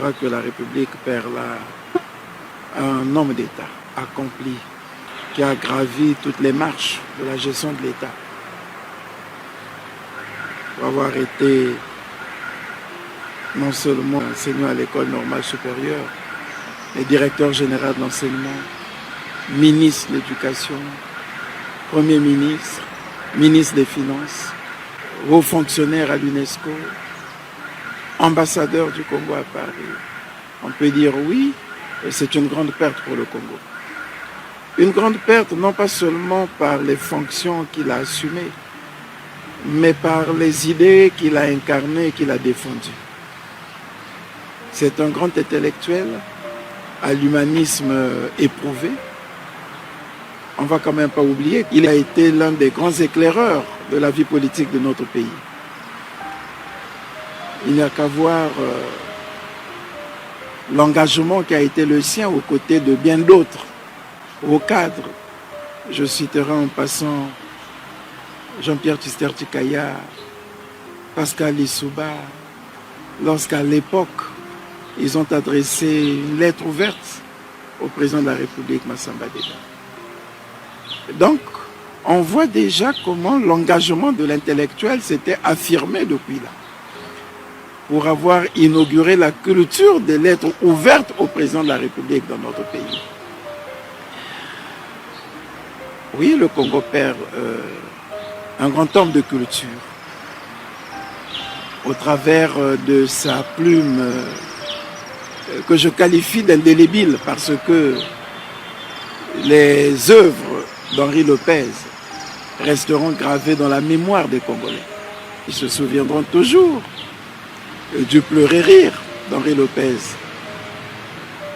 dira que la République perd là un homme d'État accompli, qui a gravi toutes les marches de la gestion de l'État. Pour avoir été non seulement enseignant à l'école normale supérieure, mais directeur général de l'enseignement, ministre de l'Éducation, Premier ministre, ministre des Finances, haut fonctionnaire à l'UNESCO, ambassadeur du Congo à Paris. On peut dire oui, c'est une grande perte pour le Congo. Une grande perte non pas seulement par les fonctions qu'il a assumées, mais par les idées qu'il a incarnées et qu'il a défendues. C'est un grand intellectuel à l'humanisme éprouvé. On ne va quand même pas oublier qu'il a été l'un des grands éclaireurs de la vie politique de notre pays. Il n'y a qu'à voir l'engagement qui a été le sien aux côtés de bien d'autres, aux cadres. Je citerai en passant Jean-Pierre Tchister-Tchikaya, Pascal Lissouba, lorsqu'à l'époque, ils ont adressé une lettre ouverte au président de la République, Massamba Deda. Donc, on voit déjà comment l'engagement de l'intellectuel s'était affirmé depuis là, pour avoir inauguré la culture des lettres ouvertes au président de la République dans notre pays. Oui, le Congo perd un grand homme de culture au travers de sa plume que je qualifie d'indélébile parce que les œuvres d'Henri Lopez resteront gravées dans la mémoire des Congolais. Ils se souviendront toujours du pleurer rire d'Henri Lopez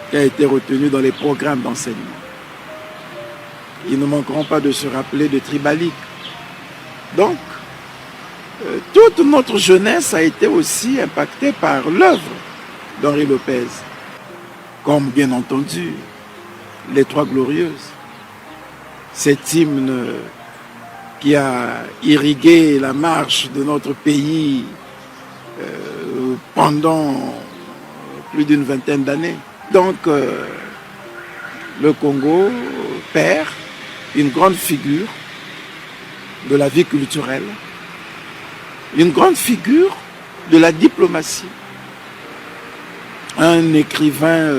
qui a été retenu dans les programmes d'enseignement. Ils ne manqueront pas de se rappeler de Tribalique. Donc, toute notre jeunesse a été aussi impactée par l'œuvre d'Henri Lopez, comme bien entendu les Trois Glorieuses, cet hymne qui a irrigué la marche de notre pays pendant plus d'une vingtaine d'années. Donc, le Congo perd une grande figure de la vie culturelle, une grande figure de la diplomatie, un écrivain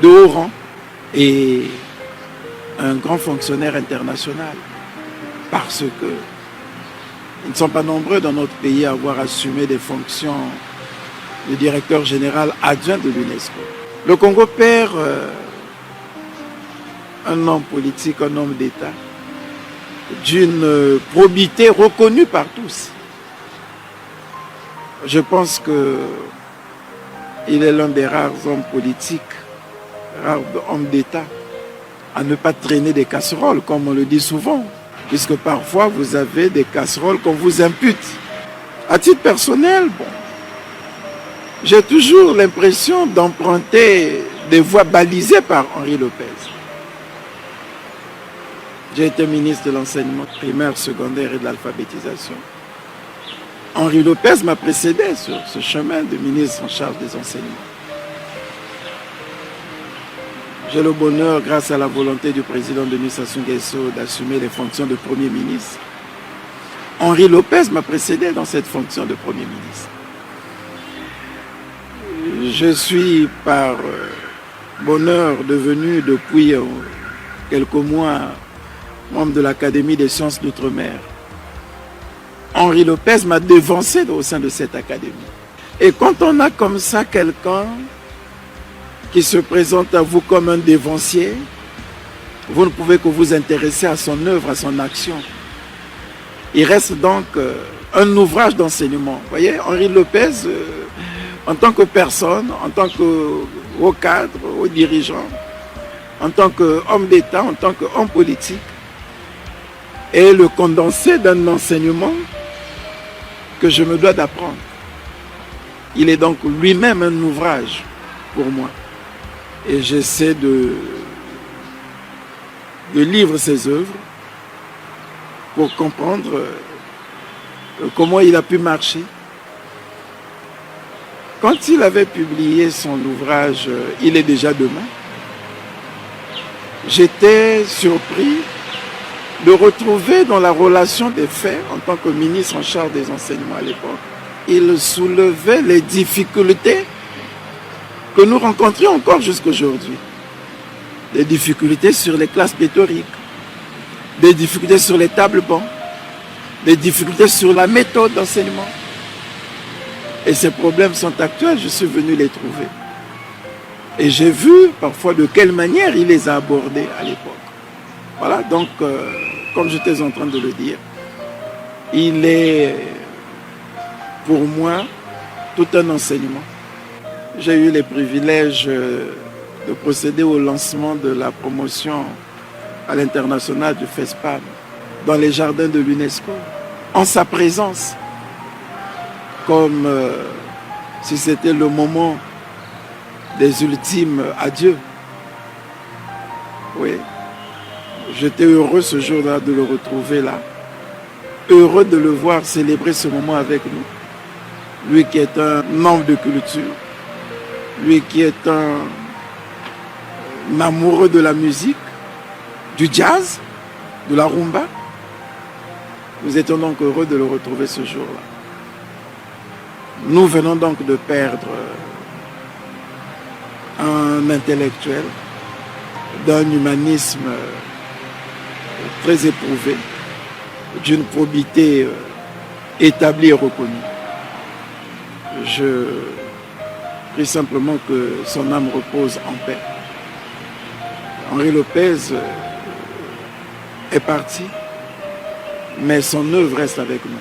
de haut rang et un grand fonctionnaire international, parce que ils ne sont pas nombreux dans notre pays à avoir assumé des fonctions de directeur général adjoint de l'UNESCO. Le Congo perd un homme politique, un homme d'État, d'une probité reconnue par tous. Je pense qu'il est l'un des rares hommes politiques, rares hommes d'État, à ne pas traîner des casseroles, comme on le dit souvent, puisque parfois vous avez des casseroles qu'on vous impute. À titre personnel, bon, j'ai toujours l'impression d'emprunter des voies balisées par Henri Lopez. J'ai été ministre de l'enseignement primaire, secondaire et de l'alphabétisation. Henri Lopez m'a précédé sur ce chemin de ministre en charge des enseignements. J'ai le bonheur, grâce à la volonté du président Denis Sassou Nguesso, d'assumer les fonctions de Premier ministre. Henri Lopez m'a précédé dans cette fonction de Premier ministre. Je suis par bonheur devenu depuis quelques mois membre de l'Académie des sciences d'outre-mer. Henri Lopez m'a devancé au sein de cette académie. Et quand on a comme ça quelqu'un qui se présente à vous comme un dévancier, vous ne pouvez que vous intéresser à son œuvre, à son action. Il reste donc un ouvrage d'enseignement. Vous voyez, Henri Lopez, en tant que personne, en tant que haut cadre, haut dirigeant, en tant qu'homme d'État, en tant qu'homme politique, est le condensé d'un enseignement que je me dois d'apprendre. Il est donc lui-même un ouvrage pour moi. Et j'essaie de lire ses œuvres pour comprendre comment il a pu marcher, Quand il avait publié son ouvrage « Il est déjà demain », j'étais surpris de retrouver dans la relation des faits, en tant que ministre en charge des enseignements à l'époque, il soulevait les difficultés que nous rencontrions encore jusqu'aujourd'hui. Des difficultés sur les classes pléthoriques, des difficultés sur les tables-bancs, des difficultés sur la méthode d'enseignement. Et ces problèmes sont actuels, je suis venu les trouver. Et j'ai vu parfois de quelle manière il les a abordés à l'époque. Voilà, donc, comme j'étais en train de le dire, il est pour moi tout un enseignement. J'ai eu les privilèges de procéder au lancement de la promotion à l'international du FESPAM dans les jardins de l'UNESCO, en sa présence, comme si c'était le moment des ultimes adieux. Oui, j'étais heureux ce jour-là de le retrouver là, heureux de le voir célébrer ce moment avec nous. Lui qui est un homme de culture, lui qui est un amoureux de la musique, du jazz, de la rumba. Nous étions donc heureux de le retrouver ce jour-là. Nous venons donc de perdre un intellectuel d'un humanisme très éprouvé, d'une probité établie et reconnue. Je prie simplement que son âme repose en paix. Henri Lopez est parti, mais son œuvre reste avec nous.